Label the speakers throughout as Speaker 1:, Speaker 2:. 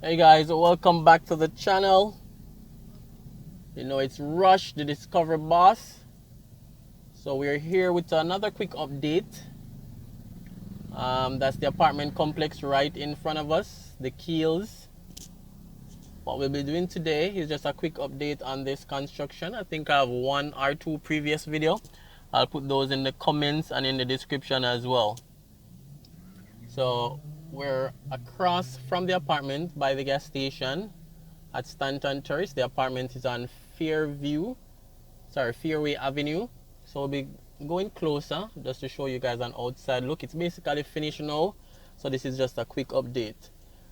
Speaker 1: Hey guys, welcome back to the channel. You know it's Rush, the Discover Boss. So we're here with another quick update. That's the apartment complex right in front of us, the Keeylz. What we'll be doing today is just a quick update on this construction. I think I have one or two previous video. I'll put those in the comments and in the description as well. So we're across from the apartment by the gas station at Stanton Terrace. The apartment is on Fairway Avenue. So we'll be going closer just to show you guys an outside look. It's basically finished now, so this is just a quick update.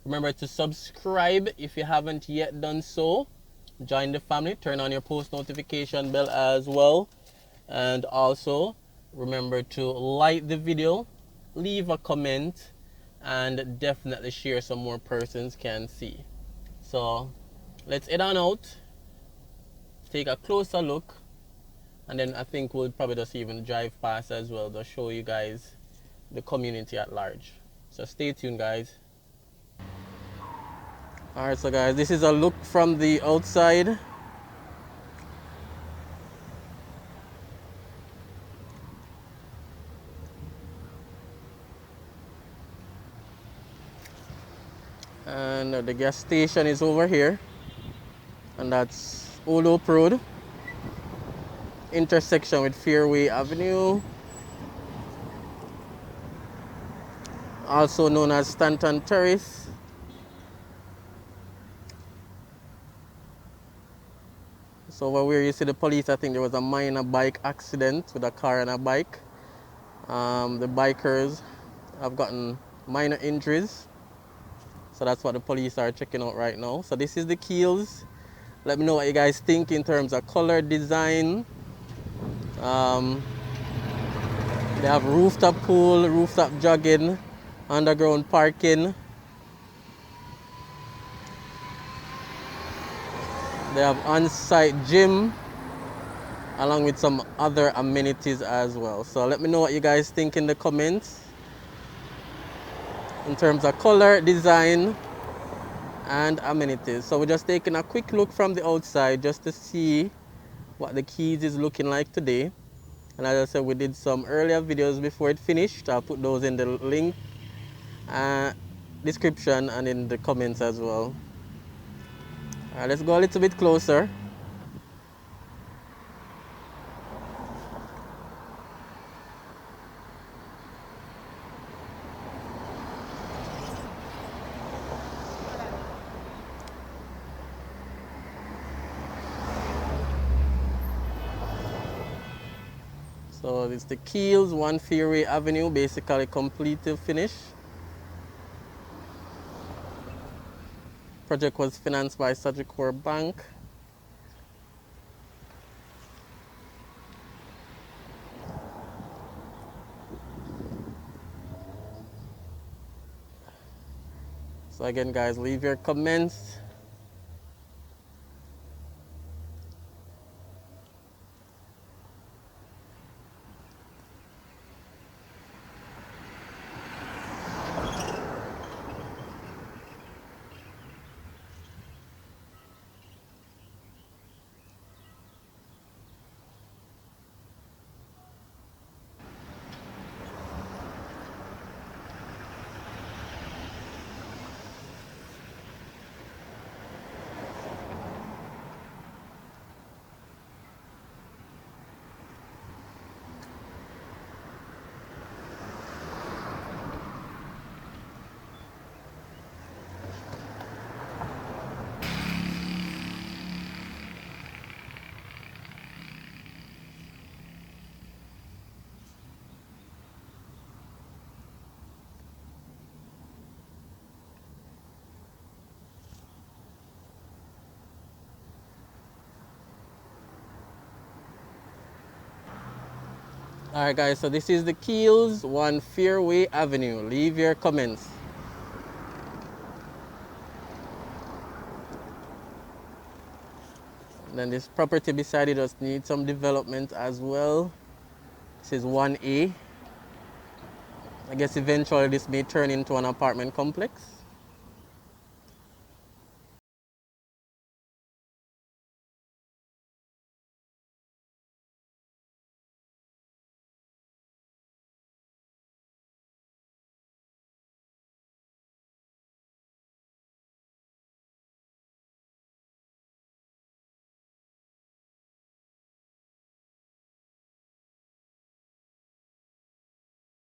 Speaker 1: Remember to subscribe if you haven't yet done so. Join the family, turn on your post notification bell as well, and also remember to like the video, leave a comment, and definitely share so more persons can see. So let's head on out, take a closer look, and then I think we'll probably just even drive past as well to show you guys the community at large. So stay tuned, guys. Alright, so guys, this is a look from the outside. And the gas station is over here, and that's Old Hope Road, intersection with Fairway Avenue, also known as Stanton Terrace. So over where you see the police, I think there was a minor bike accident with a car and a bike. The bikers have gotten minor injuries, so that's what the police are checking out right now. So this is the Keeylz. Let me know what you guys think in terms of color, design. They have rooftop pool, rooftop jogging, underground parking. They have on-site gym, along with some other amenities as well. So let me know what you guys think in the comments in terms of color, design, and amenities. So we're just taking a quick look from the outside just to see what the Keeylz is looking like today. And as I said, we did some earlier videos before it finished. I'll put those in the link, description, and in the comments as well. All right, let's go a little bit closer. So it's the Keeylz, 1 Fairway Avenue, basically complete to finish. Project was financed by Sagicor Bank. So again, guys, leave your comments. All right, guys, so this is the Keeylz, 1 Fairway Avenue. Leave your comments. And then this property beside it does need some development as well. This is 1A. I guess eventually this may turn into an apartment complex.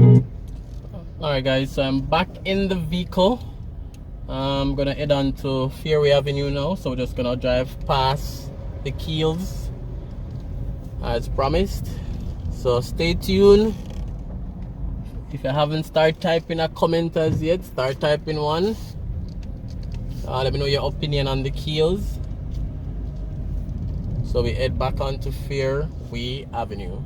Speaker 1: Alright guys, so I'm back in the vehicle. I'm gonna head on to Fairway Avenue now, so we're just gonna drive past the Keeylz as promised. So stay tuned. If you haven't started typing a comment as yet, start typing one. Let me know your opinion on the Keeylz. So we head back onto Fairway Avenue.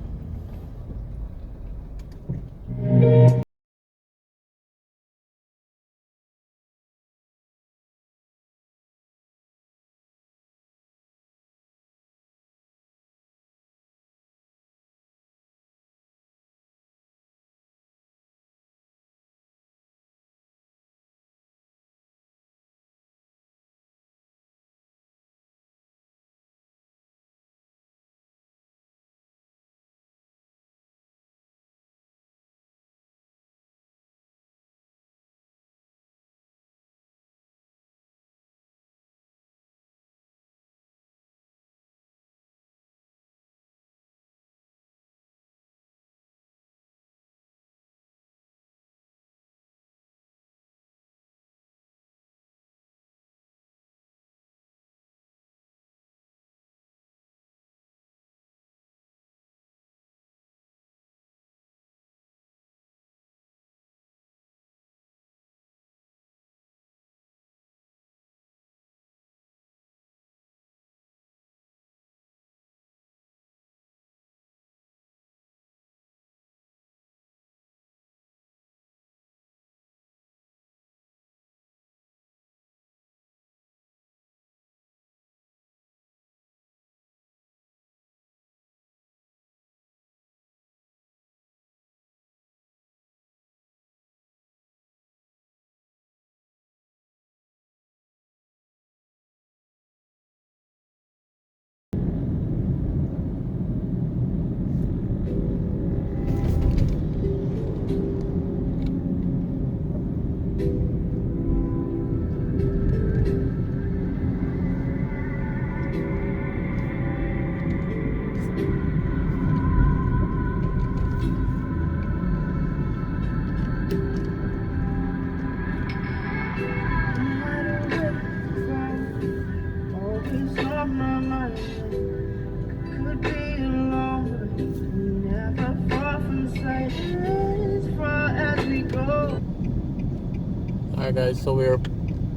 Speaker 1: Alright guys, so we're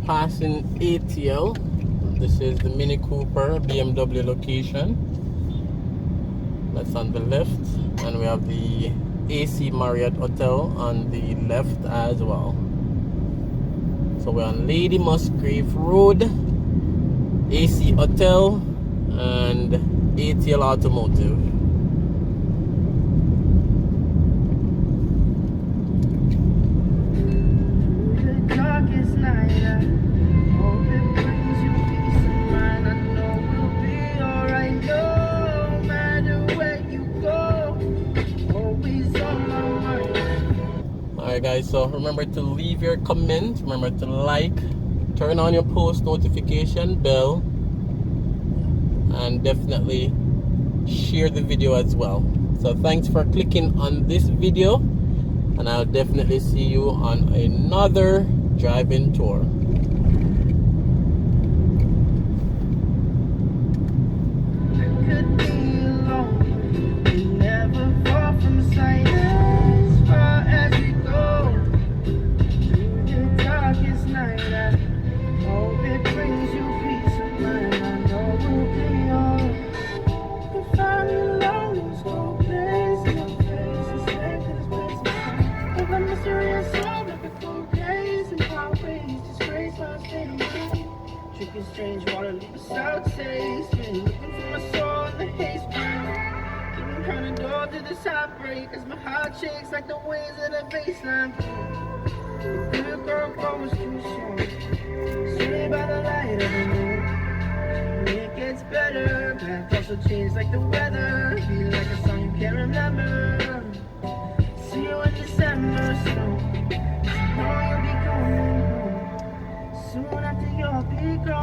Speaker 1: passing ATL. This is the Mini Cooper BMW location. That's on the left, and we have the AC Marriott Hotel on the left as well. So we're on Lady Musgrave Road, AC Hotel, and ATL Automotive. Alright guys, so remember to leave your comment, remember to like, turn on your post notification bell, and definitely share the video as well. So thanks for clicking on this video, and I'll definitely see you on another driving tour.
Speaker 2: Strange water leave a sour taste. Been looking for my soul in the haze. Getting kind of dull to this heartbreak as my heart shakes like the waves of the baseline. The good girl goes too strong. Stay by the light of the moon. And it gets better. Path also change like the weather. Feel like a song you can't remember. See you in December, so tomorrow you'll be coming home. Soon after you'll be gone.